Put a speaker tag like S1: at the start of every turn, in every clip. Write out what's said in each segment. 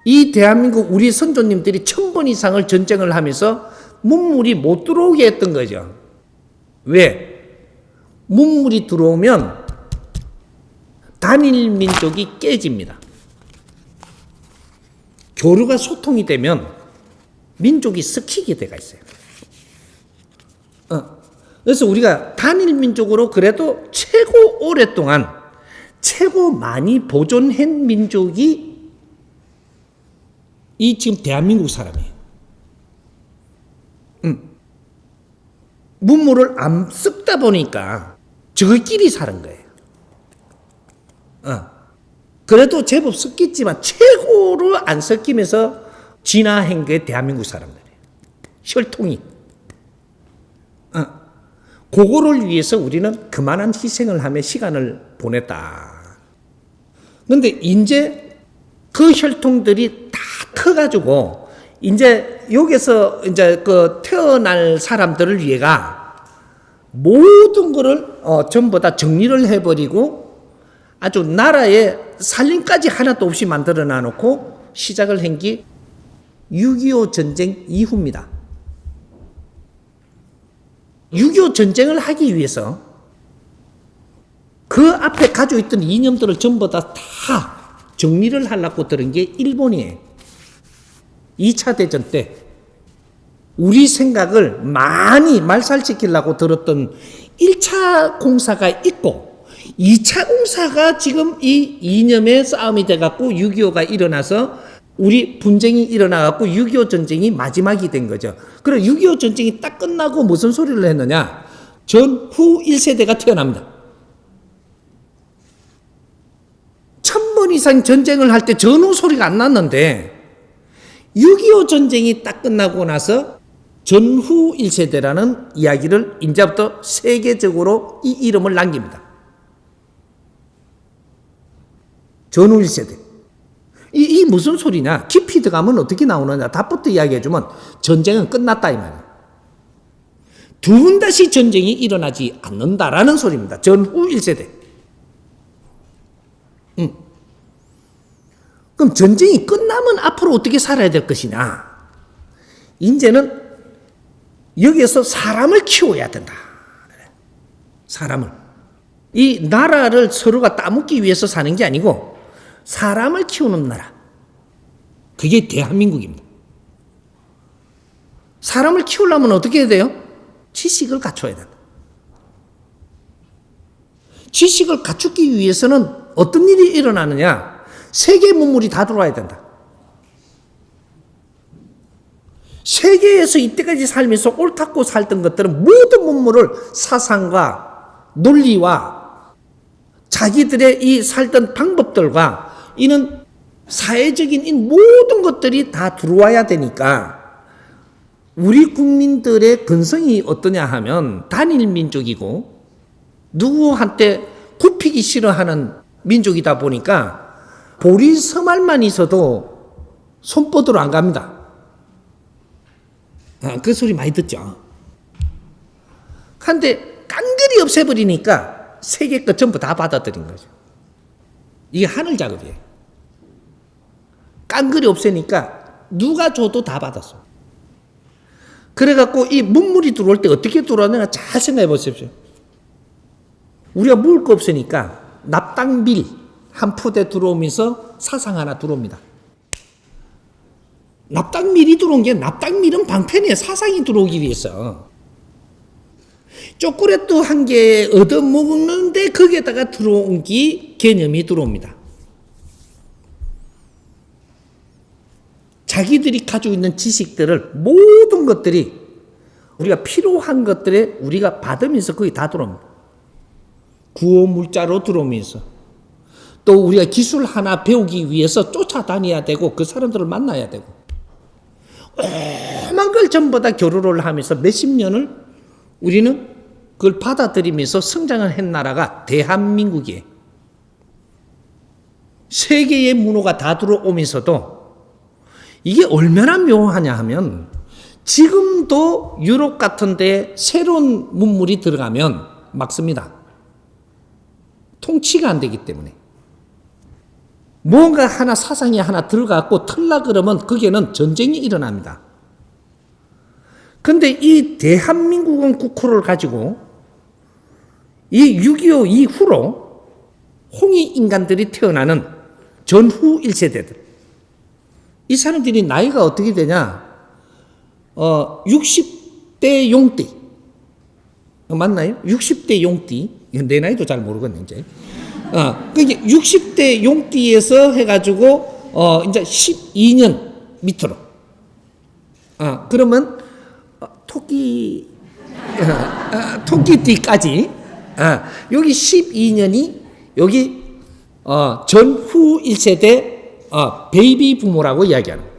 S1: 이 대한민국 우리 선조님들이 1000번 이상을 전쟁을 하면서 문물이 못 들어오게 했던 거죠. 왜? 문물이 들어오면 단일 민족이 깨집니다. 교류가 소통이 되면 민족이 섞이게 돼가 있어요. 그래서 우리가 단일 민족으로 그래도 최고 오랫동안 최고 많이 보존한 민족이 이 지금 대한민국 사람이에요. 문물을 안 섞다 보니까 저희끼리 사는 거예요. 그래도 제법 섞였지만 최고로 안 섞이면서 진화한 게 대한민국 사람들이에요. 혈통이. 그거를 위해서 우리는 그만한 희생을 하며 시간을 보냈다. 그런데 이제 그 혈통들이 다 커가지고 이제 여기서 이제 그 태어날 사람들을 위해가 모든 거를 전부 다 정리를 해버리고 아주 나라의 살림까지 하나도 없이 만들어 놔놓고 시작을 한 게 6.25 전쟁 이후입니다. 6.25 전쟁을 하기 위해서 그 앞에 가지고 있던 이념들을 전부 다 정리를 하려고 들은 게 일본이에요. 2차 대전 때 우리 생각을 많이 말살시키려고 들었던 1차 공사가 있고 2차 공사가 지금 이 이념의 싸움이 돼갖고 6.25가 일어나서 우리 분쟁이 일어나갖고 6.25 전쟁이 마지막이 된 거죠. 그리고 6.25 전쟁이 딱 끝나고 무슨 소리를 했느냐? 전후 1세대가 태어납니다. 1000번 이상 전쟁을 할 때 전후 소리가 안 났는데 6.25 전쟁이 딱 끝나고 나서 전후 1세대라는 이야기를 이제부터 세계적으로 이 이름을 남깁니다. 전후 1세대. 이 무슨 소리냐? 깊이 들어가면 어떻게 나오느냐? 답부터 이야기해주면 전쟁은 끝났다 이 말이에요. 두 번 다시 전쟁이 일어나지 않는다라는 소리입니다. 전후 1세대. 그럼 전쟁이 끝나면 앞으로 어떻게 살아야 될 것이냐? 이제는 여기에서 사람을 키워야 된다. 사람을. 이 나라를 서로가 따먹기 위해서 사는 게 아니고 사람을 키우는 나라. 그게 대한민국입니다. 사람을 키우려면 어떻게 해야 돼요? 지식을 갖춰야 된다. 지식을 갖추기 위해서는 어떤 일이 일어나느냐? 세계 문물이 다 들어와야 된다. 세계에서 이때까지 살면서 옳다고 살던 것들은 모든 문물을 사상과 논리와 자기들의 이 살던 방법들과 이는 사회적인 이 모든 것들이 다 들어와야 되니까 우리 국민들의 근성이 어떠냐 하면 단일 민족이고 누구한테 굽히기 싫어하는 민족이다 보니까 보리 서말만 있어도 손바닥으로 안 갑니다. 그 소리 많이 듣죠. 그런데 깡그리 없애버리니까 세계 것 전부 다 받아들인 거죠. 이게 하늘 작업이에요. 깡그리 없애니까 누가 줘도 다 받았어. 그래갖고 이 문물이 들어올 때 어떻게 들어왔느냐 잘 생각해 보십시오. 우리가 먹을 거 없으니까 납당밀 한 푸대 들어오면서 사상 하나 들어옵니다. 납당밀이 들어온 게 납당밀은 방편이에요. 사상이 들어오기 위해서. 초콜릿도 한 개 얻어먹는데 거기에다가 들어온 게 개념이 들어옵니다. 자기들이 가지고 있는 지식들을 모든 것들이 우리가 필요한 것들에 우리가 받으면서 거기 다 들어옵니다. 구호 물자로 들어오면서 또 우리가 기술 하나 배우기 위해서 쫓아다녀야 되고 그 사람들을 만나야 되고 오만 걸 전부 다 교류를 하면서 몇십 년을 우리는 그걸 받아들이면서 성장을 한 나라가 대한민국이에요. 세계의 문화가 다 들어오면서도 이게 얼마나 묘하냐 하면 지금도 유럽 같은 데 새로운 문물이 들어가면 막습니다. 통치가 안 되기 때문에. 뭔가 하나 사상이 하나 들어가고 틀라 그러면 거기에는 전쟁이 일어납니다. 근데 이 대한민국은 국호를 가지고 이 6.25 이후로 홍익인간들이 태어나는 전후 1세대들. 이 사람들이 나이가 어떻게 되냐? 60대 용띠. 맞나요? 60대 용띠. 내 나이도 잘 모르겠네, 이제. 그게 60대 용띠에서 해가지고, 이제 12년 밑으로. 그러면, 토끼띠까지, 여기 12년이, 여기, 전후 1세대, 베이비 부모라고 이야기하는 거예요.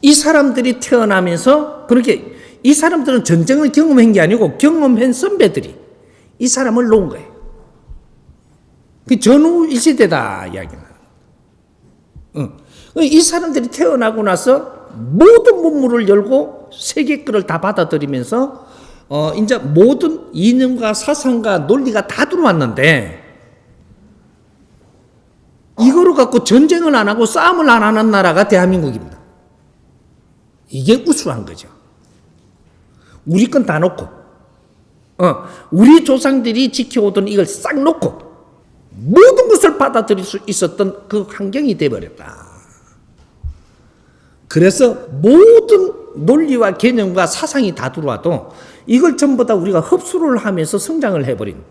S1: 이 사람들이 태어나면서, 그렇게, 이 사람들은 전쟁을 경험한 게 아니고 경험한 선배들이 이 사람을 놓은 거예요. 그 전후 1세대다 이야기는. 이 사람들이 태어나고 나서 모든 문물을 열고 세계 거를 다 받아들이면서 이제 모든 이념과 사상과 논리가 다 들어왔는데 이거로 갖고 전쟁을 안 하고 싸움을 안 하는 나라가 대한민국입니다. 이게 우수한 거죠. 우리 건 다 놓고, 우리 조상들이 지켜오던 이걸 싹 놓고, 모든 것을 받아들일 수 있었던 그 환경이 되어버렸다. 그래서 모든 논리와 개념과 사상이 다 들어와도 이걸 전부 다 우리가 흡수를 하면서 성장을 해버린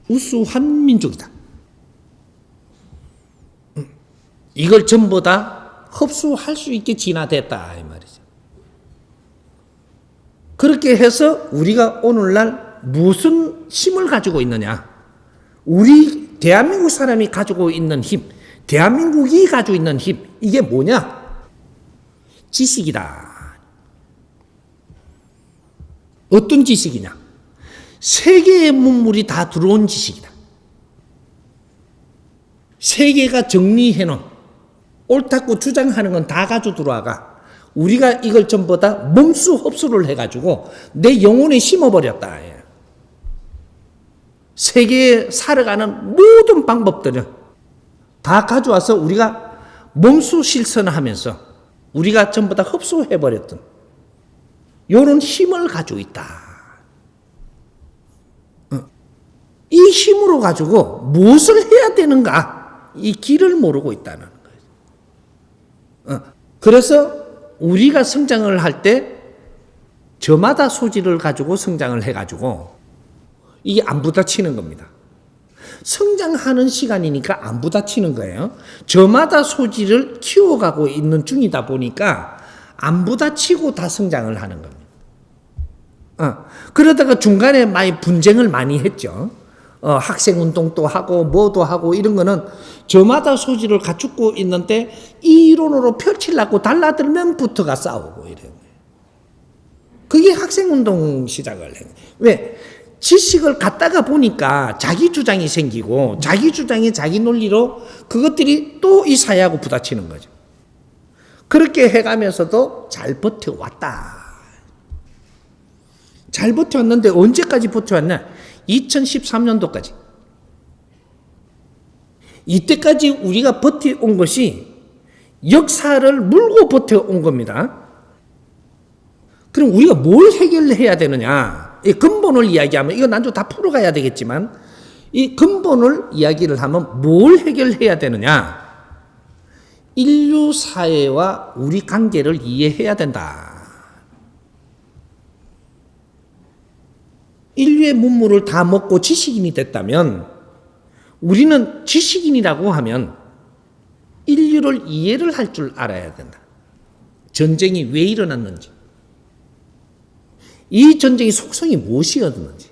S1: 우수한 민족이다. 이걸 전부 다 흡수할 수 있게 진화됐다 이 말이죠. 그렇게 해서 우리가 오늘날 무슨 힘을 가지고 있느냐? 우리 대한민국 사람이 가지고 있는 힘, 대한민국이 가지고 있는 힘, 이게 뭐냐? 지식이다. 어떤 지식이냐? 세계의 문물이 다 들어온 지식이다. 세계가 정리해놓은 옳다고 주장하는 건 다 가지고 들어와가 우리가 이걸 전부 다 몸수 흡수를 해가지고 내 영혼에 심어버렸다. 세계에 살아가는 모든 방법들을 다 가져와서 우리가 몸수 실천하면서 우리가 전부 다 흡수해버렸던 이런 힘을 가지고 있다. 이 힘으로 가지고 무엇을 해야 되는가? 이 길을 모르고 있다는 거예요. 그래서 우리가 성장을 할 때 저마다 소질을 가지고 성장을 해가지고 이게 안 부딪히는 겁니다. 성장하는 시간이니까 안 부딪히는 거예요. 저마다 소질을 키워가고 있는 중이다 보니까 안 부딪히고 다 성장을 하는 겁니다. 그러다가 중간에 많이 분쟁을 많이 했죠. 학생운동도 하고 뭐도 하고 이런 거는 저마다 소질을 갖추고 있는데 이론으로 펼치려고 달라들면 부터가 싸우고 이래요. 그게 학생운동 시작을 해요. 왜? 지식을 갖다가 보니까 자기 주장이 생기고 자기 주장이 자기 논리로 그것들이 또 이 사회하고 부딪히는 거죠. 그렇게 해가면서도 잘 버텨왔다. 잘 버텨왔는데 언제까지 버텨왔냐? 2013년도까지. 이때까지 우리가 버텨온 것이 역사를 물고 버텨온 겁니다. 그럼 우리가 뭘 해결해야 되느냐? 이 근본을 이야기하면, 이거 난조 다 풀어가야 되겠지만, 이 근본을 이야기를 하면 뭘 해결해야 되느냐? 인류 사회와 우리 관계를 이해해야 된다. 인류의 문물을 다 먹고 지식인이 됐다면 우리는 지식인이라고 하면 인류를 이해를 할 줄 알아야 된다. 전쟁이 왜 일어났는지, 이 전쟁의 속성이 무엇이었는지,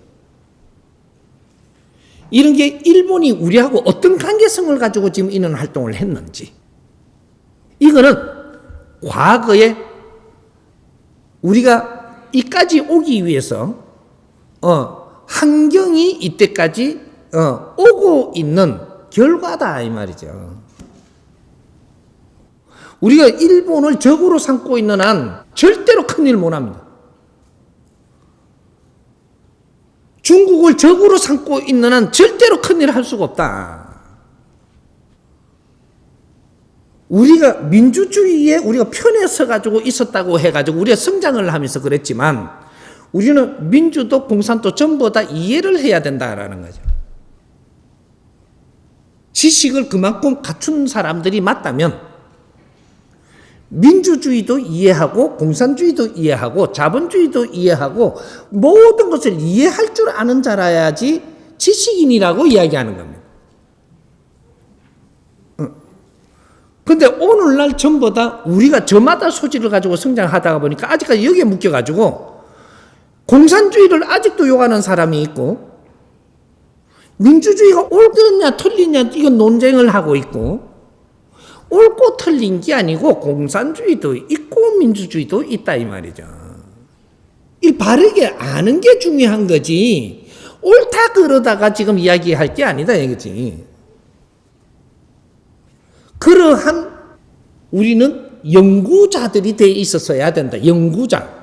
S1: 이런 게 일본이 우리하고 어떤 관계성을 가지고 지금 이런 활동을 했는지, 이거는 과거에 우리가 이까지 오기 위해서 환경이 이때까지 오고 있는 결과다 이 말이죠. 우리가 일본을 적으로 삼고 있는 한 절대로 큰일 못 합니다. 중국을 적으로 삼고 있는 한 절대로 큰일을 할 수가 없다. 우리가 민주주의에 우리가 편에 서가지고 있었다고 해가지고 우리가 성장을 하면서 그랬지만 우리는 민주도 공산도 전부 다 이해를 해야 된다라는 거죠. 지식을 그만큼 갖춘 사람들이 맞다면 민주주의도 이해하고 공산주의도 이해하고 자본주의도 이해하고 모든 것을 이해할 줄 아는 자라야지 지식인이라고 이야기하는 겁니다. 근데 오늘날 전부 다 우리가 저마다 소질을 가지고 성장하다가 보니까 아직까지 여기에 묶여가지고 공산주의를 아직도 욕하는 사람이 있고 민주주의가 옳느냐 틀리냐 이건 논쟁을 하고 있고 옳고 틀린 게 아니고 공산주의도 있고 민주주의도 있다 이 말이죠. 이 바르게 아는 게 중요한 거지 옳다 그러다가 지금 이야기할 게 아니다 이거지. 그러한 우리는 연구자들이 돼 있었어야 된다. 연구자.